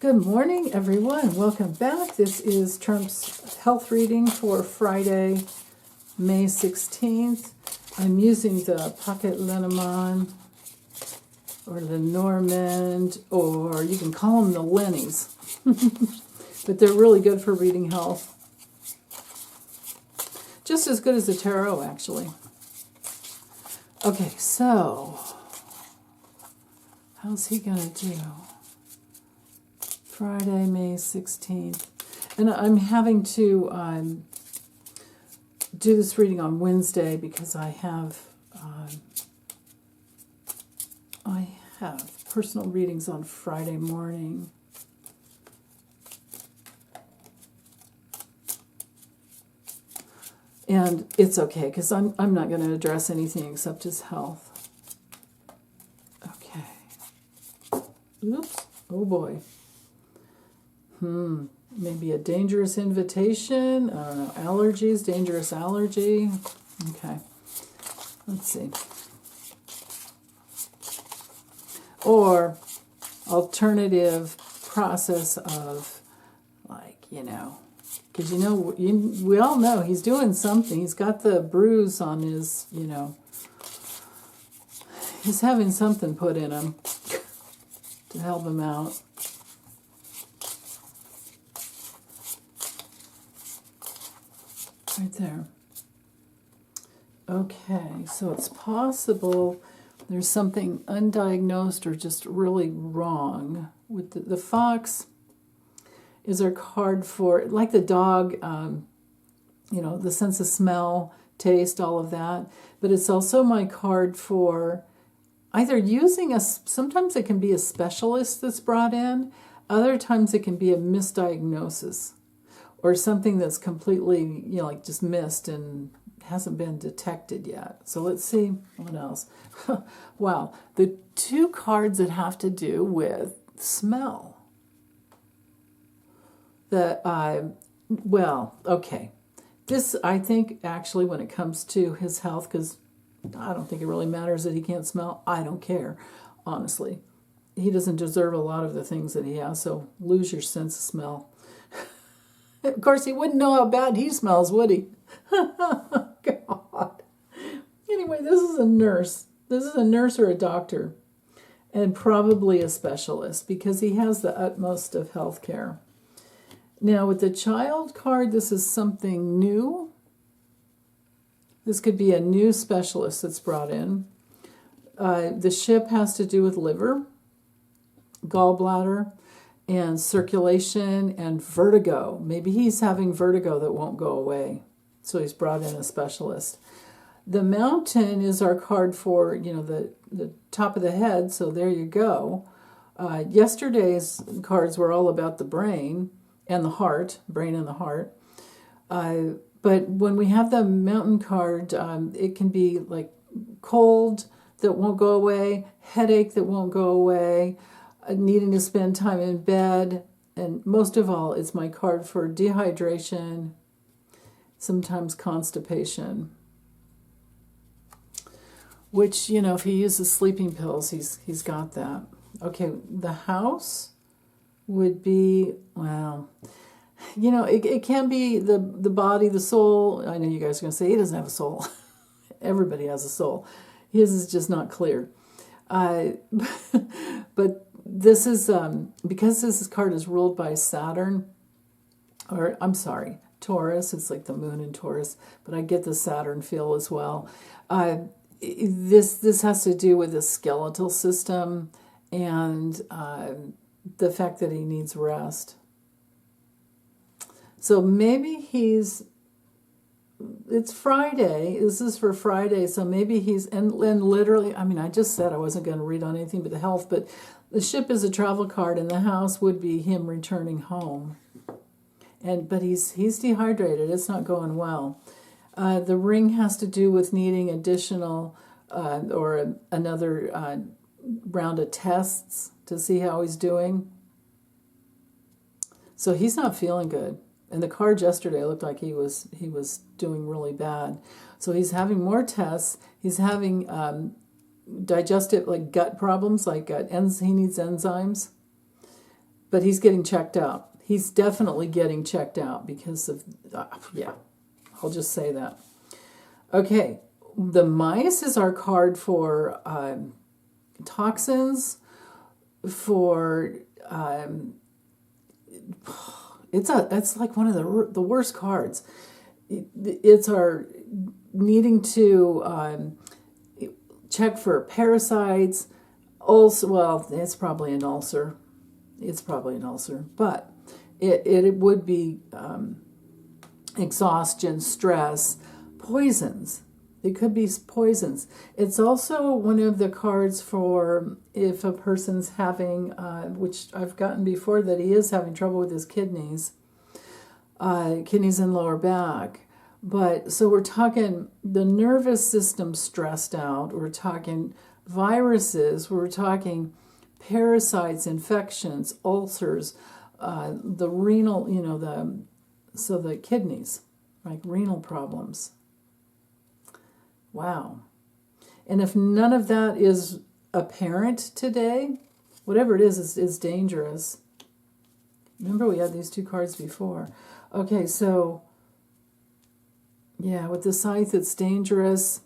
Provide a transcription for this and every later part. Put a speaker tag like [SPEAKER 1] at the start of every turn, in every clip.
[SPEAKER 1] Good morning, everyone. Welcome back. This is Trump's health reading for Friday, May 16th. I'm using the Pocket Lenormand or Lenormand, or you can call them the Lennies. But they're really good for reading health. Just as good as the tarot, actually. Okay, so how's he going to do? Friday, May 16th. And I'm having to do this reading on Wednesday because I have personal readings on Friday morning. And it's okay because I'm not going to address anything except his health. Okay. Oops. Oh boy. Maybe a dangerous invitation. I don't know. Allergies, dangerous allergy. Okay. Let's see. Or alternative process of, because we all know he's doing something. He's got the bruise on his, he's having something put in him to help him out. Right there. Okay, so it's possible there's something undiagnosed or just really wrong with the fox. Is our card for, like the dog, the sense of smell, taste, all of that. But it's also my card for either using sometimes it can be a specialist that's brought in, other times it can be a misdiagnosis. Or something that's completely, just missed and hasn't been detected yet. So let's see what else. Wow, the two cards that have to do with smell. Okay. This, I think, actually, when it comes to his health, because I don't think it really matters that he can't smell. I don't care, honestly. He doesn't deserve a lot of the things that he has, so lose your sense of smell. Of course, he wouldn't know how bad he smells, would he? God. Anyway, this is a nurse. This is a nurse or a doctor, and probably a specialist because he has the utmost of health care. Now, with the child card, this is something new. This could be a new specialist that's brought in. The ship has to do with liver, gallbladder, and circulation and vertigo. Maybe he's having vertigo that won't go away. So he's brought in a specialist. The mountain is our card for, the top of the head. So there you go. Yesterday's cards were all about the brain and the heart, brain and the heart. But when we have the mountain card, it can be like cold that won't go away, headache that won't go away, needing to spend time in bed, and most of all, it's my card for dehydration, sometimes constipation, which, if he uses sleeping pills, he's got that. Okay, the house would be, it can be the body, the soul. I know you guys are going to say he doesn't have a soul. Everybody has a soul. His is just not clear. But this is, because this card is ruled by Saturn, or I'm sorry, Taurus, it's like the moon in Taurus, but I get the Saturn feel as well. This has to do with the skeletal system and the fact that he needs rest. So maybe it's Friday. This is for Friday, so maybe and literally, I just said I wasn't going to read on anything but the health, but the ship is a travel card, and the house would be him returning home. But he's dehydrated. It's not going well. The ring has to do with needing additional or another round of tests to see how he's doing. So he's not feeling good. And the card yesterday looked like he was doing really bad. So he's having more tests. He's having digestive, like gut problems, like he needs enzymes. but he's getting checked out. He's definitely getting checked out because of, yeah, I'll just say that. Okay, the mice is our card for toxins, for it's like one of the worst cards. It's our needing to check for parasites. Also, well, it's probably an ulcer. It's probably an ulcer, but it would be exhaustion, stress, poisons. It could be poisons. It's also one of the cards for if a person's having, which I've gotten before, that he is having trouble with his kidneys and lower back. But so we're talking the nervous system stressed out. We're talking viruses. We're talking parasites, infections, ulcers, the renal, the kidneys, like renal problems. Wow. And if none of that is apparent today, whatever it is dangerous. Remember, we had these two cards before. Okay, so, yeah, with the scythe, it's dangerous.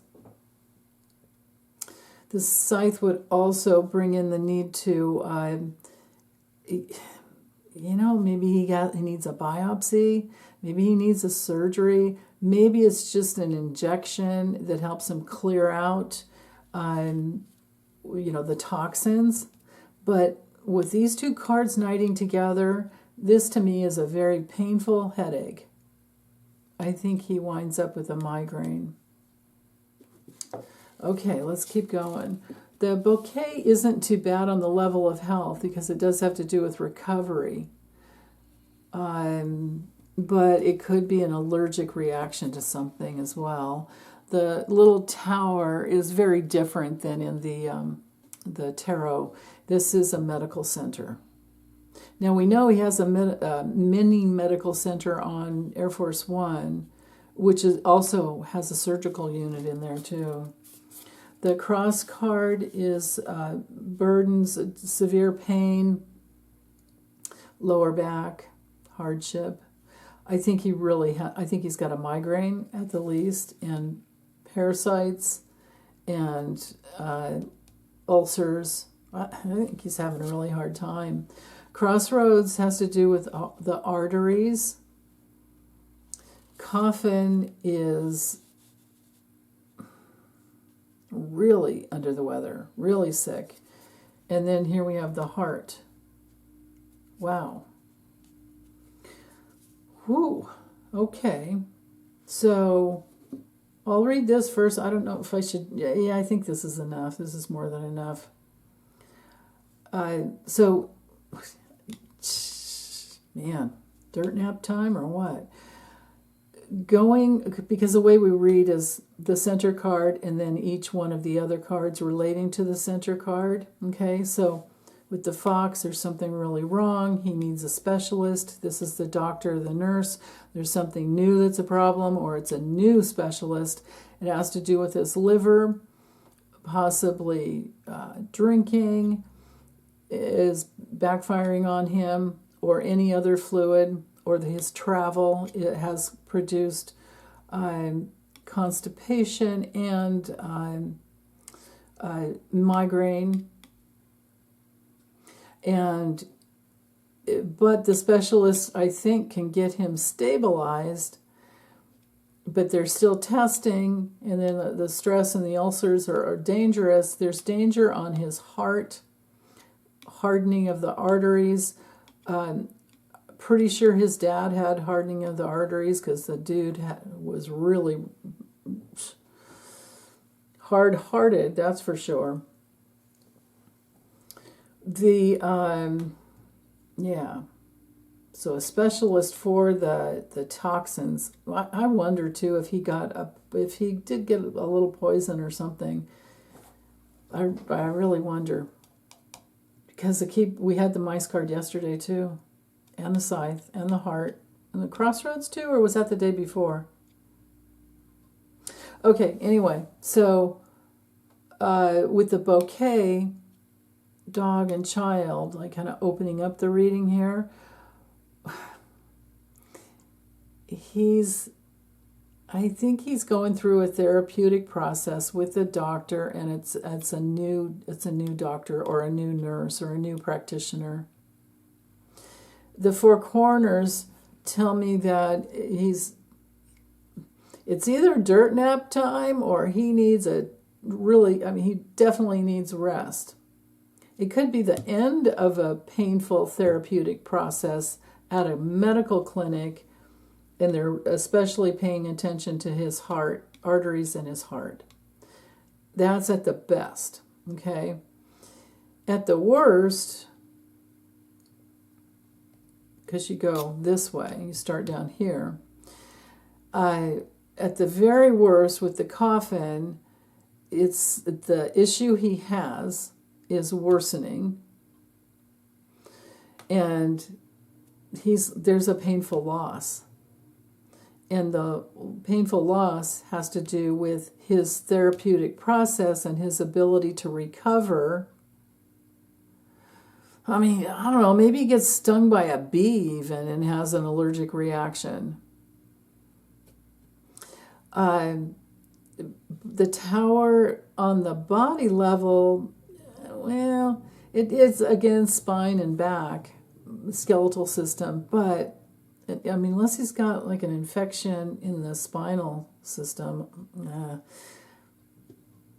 [SPEAKER 1] The scythe would also bring in the need to, maybe he needs a biopsy. Maybe he needs a surgery. Maybe it's just an injection that helps him clear out, the toxins. But with these two cards knighting together, this to me is a very painful headache. I think he winds up with a migraine. Okay, let's keep going. The bouquet isn't too bad on the level of health because it does have to do with recovery. But it could be an allergic reaction to something as well. The little tower is very different than in the tarot. This is a medical center. Now we know he has a mini medical center on Air Force One, which also has a surgical unit in there too. The cross card is burdens, severe pain, lower back, hardship. I think he's got a migraine at the least, and parasites, and ulcers. I think he's having a really hard time. Crossroads has to do with the arteries. Coffin is really under the weather, really sick. And then here we have the heart. Wow. Whew. Okay. So I'll read this first. I don't know if I should. Yeah, I think this is enough. This is more than enough. So, man, dirt nap time or what? Because the way we read is the center card and then each one of the other cards relating to the center card. Okay, so with the fox, there's something really wrong. He needs a specialist. This is the doctor, the nurse. There's something new that's a problem, or it's a new specialist. It has to do with his liver, possibly drinking is backfiring on him, or any other fluid, or his travel. It has produced constipation and migraine. But the specialist, I think, can get him stabilized, but they're still testing, and then the stress and the ulcers are dangerous. There's danger on his heart, hardening of the arteries. Pretty sure his dad had hardening of the arteries because the dude was really hard-hearted, that's for sure. So a specialist for the toxins. I wonder too if he did get a little poison or something. I really wonder, because we had the mice card yesterday too, and the scythe and the heart and the crossroads too, or was that the day before? Okay, anyway, so with the bouquet, dog and child, like kind of opening up the reading here. I think he's going through a therapeutic process with the doctor, and it's a new doctor or a new nurse or a new practitioner. The four corners tell me that it's either dirt nap time or he needs he definitely needs rest. It could be the end of a painful therapeutic process at a medical clinic, and they're especially paying attention to his heart, arteries in his heart. That's at the best, okay? At the worst, because you go this way, you start down here, at the very worst with the coffin, it's the issue he has is worsening, and there's a painful loss. And the painful loss has to do with his therapeutic process and his ability to recover. I mean, I don't know, maybe he gets stung by a bee even and has an allergic reaction. The tower on the body level, well, it is, again, spine and back, skeletal system, but I mean, unless he's got like an infection in the spinal system,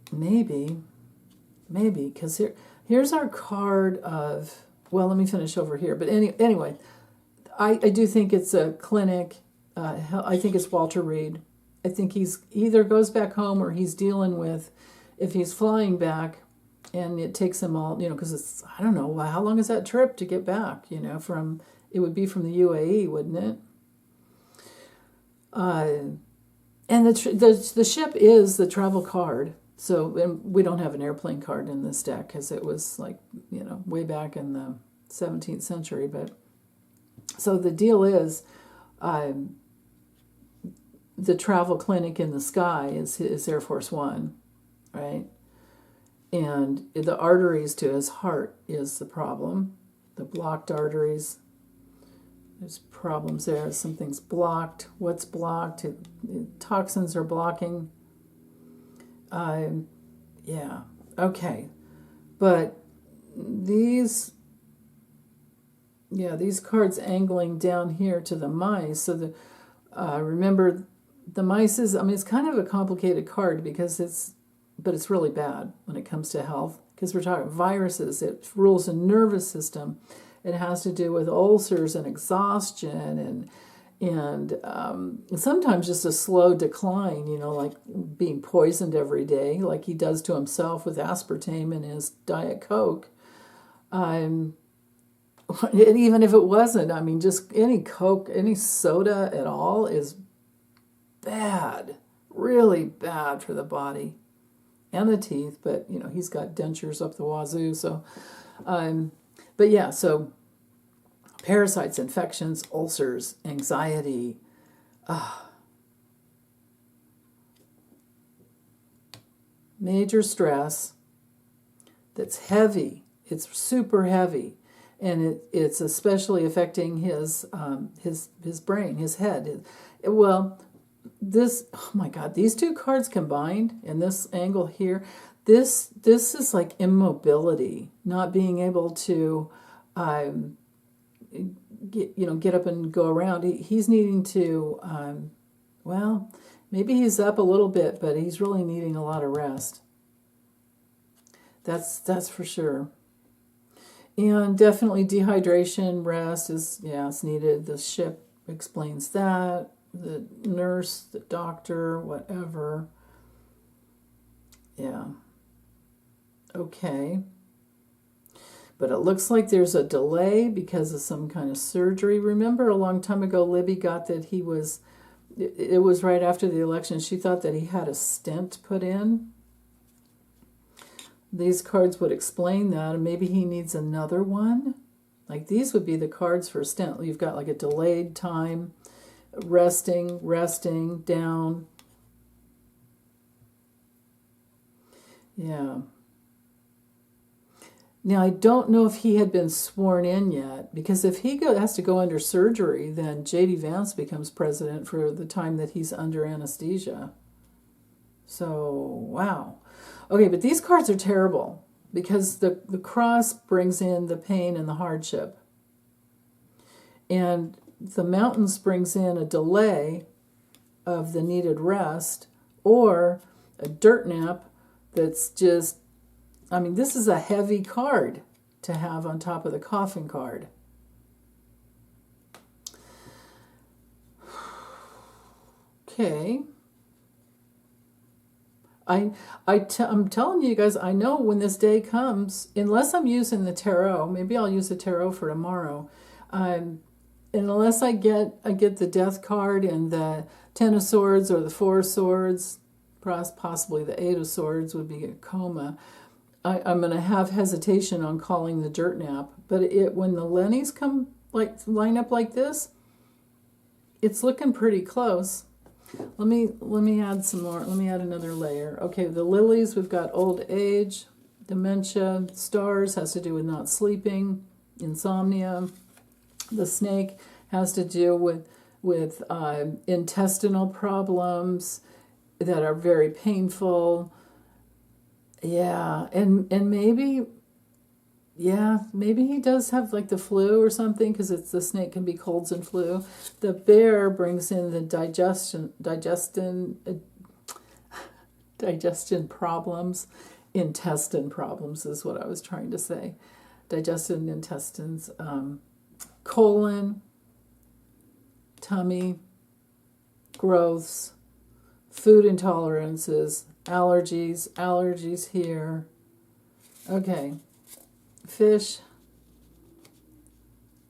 [SPEAKER 1] maybe, because here's our card of, well, let me finish over here. But anyway, I do think it's a clinic. I think it's Walter Reed. I think he's either goes back home or he's dealing with, if he's flying back, and it takes him all, because it's, I don't know, how long is that trip to get back, it would be from the UAE, wouldn't it? And the ship is the travel card. So, and we don't have an airplane card in this deck because it was like, way back in the 17th century. But so the deal is, the travel clinic in the sky is Air Force One, right? And the arteries to his heart is the problem. The blocked arteries. There's problems there. Something's blocked. What's blocked? Toxins are blocking. Yeah. Okay. But these cards angling down here to the mice. So remember, the mice is, it's kind of a complicated card because it's really bad when it comes to health, because we're talking viruses. It rules the nervous system. It has to do with ulcers and exhaustion and sometimes just a slow decline, like being poisoned every day, like he does to himself with aspartame in his Diet Coke. And even if it wasn't, just any Coke, any soda at all is bad, really bad for the body and the teeth. But, he's got dentures up the wazoo, so... But yeah, so parasites, infections, ulcers, anxiety, major stress that's heavy. It's super heavy, and it's especially affecting his brain, his head. Oh my God, these two cards combined in this angle here. This is like immobility, not being able to get up and go around. He's needing to, maybe he's up a little bit, but he's really needing a lot of rest. That's for sure. And definitely dehydration, rest is needed. The ship explains that. The nurse, the doctor, whatever. Yeah. Okay. But it looks like there's a delay because of some kind of surgery. Remember a long time ago, Libby got that it was right after the election. She thought that he had a stent put in. These cards would explain that. And maybe he needs another one. Like these would be the cards for a stent. You've got like a delayed time, resting, down. Yeah. Now, I don't know if he had been sworn in yet, because if he has to go under surgery, then J.D. Vance becomes president for the time that he's under anesthesia. So, wow. Okay, but these cards are terrible because the cross brings in the pain and the hardship. And the mountains brings in a delay of the needed rest, or a dirt nap that's just, I mean, this is a heavy card to have on top of the coffin card. Okay. I'm telling you guys, I know when this day comes, unless I'm using the tarot, maybe I'll use the tarot for tomorrow. And unless I get the Death card and the Ten of Swords or the Four of Swords, possibly the Eight of Swords would be a coma. I'm going to have hesitation on calling the dirt nap. But when the Lennies come line up like this, it's looking pretty close. Let me add some more. Let me add another layer. Okay, the lilies, we've got old age, dementia, stars has to do with not sleeping, insomnia. The snake has to do with intestinal problems that are very painful. Yeah, and maybe he does have like the flu or something, because the snake can be colds and flu. The bear brings in the digestion problems. Intestine problems is what I was trying to say. Digestion, intestines, colon, tummy, growths, food intolerances, allergies here. Okay. Fish,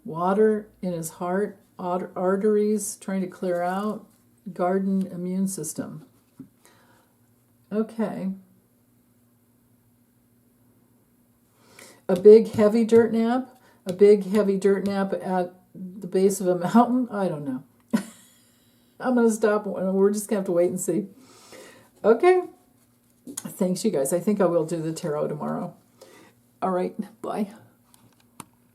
[SPEAKER 1] water in his heart, arteries trying to clear out, garden, immune system. Okay. A big heavy dirt nap at the base of a mountain. I don't know. I'm going to stop. We're just going to have to wait and see. Okay. Thanks, you guys. I think I will do the tarot tomorrow. All right. Bye.